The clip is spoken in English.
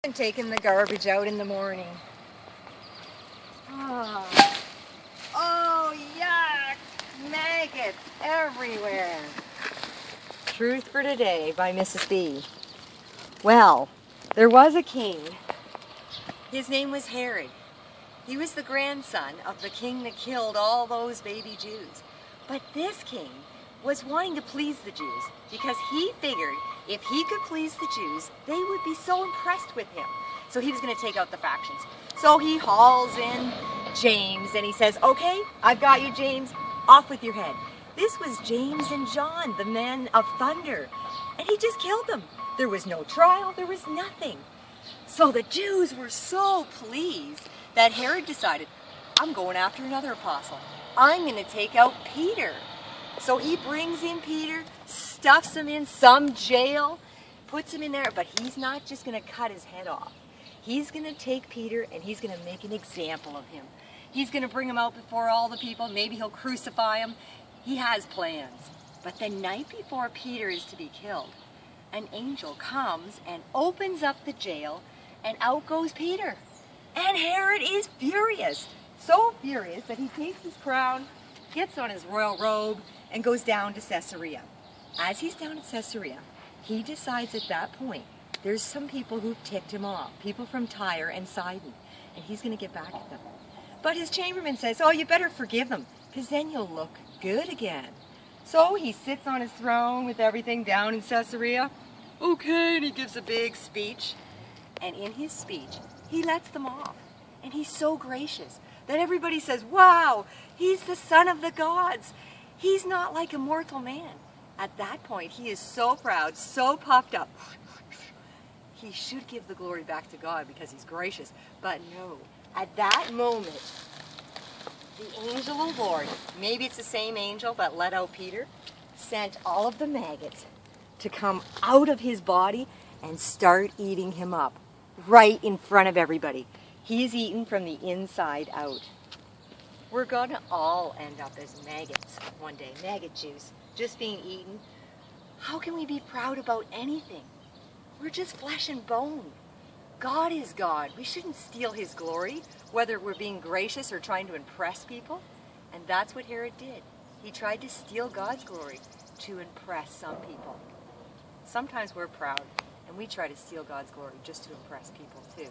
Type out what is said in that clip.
And taking the garbage out in the morning. Oh, yuck! Maggots everywhere. Truth for Today by Mrs. B. Well, there was a king. His name was Herod. He was the grandson of the king that killed all those baby Jews. But this king was wanting to please the Jews because he figured if he could please the Jews, they would be so impressed with him. So he was going to take out the factions. So he hauls in James and he says, "Okay, I've got you, James. Off with your head." This was James and John, the men of thunder. And he just killed them. There was no trial, there was nothing. So the Jews were so pleased that Herod decided, I'm going after another apostle. I'm going to take out Peter. So he brings in Peter, stuffs him in some jail, puts him in there, but he's not just going to cut his head off. He's going to take Peter and he's going to make an example of him. He's going to bring him out before all the people. Maybe he'll crucify him. He has plans. But the night before Peter is to be killed, an angel comes and opens up the jail, and out goes Peter. And Herod is furious. So furious that he takes his crown, gets on his royal robe, and goes down to Caesarea. As he's down at Caesarea, he decides at that point, there's some people who've ticked him off, people from Tyre and Sidon, and he's going to get back at them. But his chamberlain says, "Oh, you better forgive them, because then you'll look good again." So he sits on his throne with everything down in Caesarea. Okay, and he gives a big speech. And in his speech, he lets them off. And he's so gracious that everybody says, "Wow, he's the son of the gods. He's not like a mortal man." At that point, he is so proud, so puffed up. He should give the glory back to God because he's gracious. But no, at that moment, the angel of the Lord, maybe it's the same angel that let out Peter, sent all of the maggots to come out of his body and start eating him up right in front of everybody. He's eaten from the inside out. We're going to all end up as maggots one day, maggot juice, just being eaten. How can we be proud about anything? We're just flesh and bone. God is God. We shouldn't steal his glory, whether we're being gracious or trying to impress people. And that's what Herod did. He tried to steal God's glory to impress some people. Sometimes we're proud and we try to steal God's glory just to impress people too.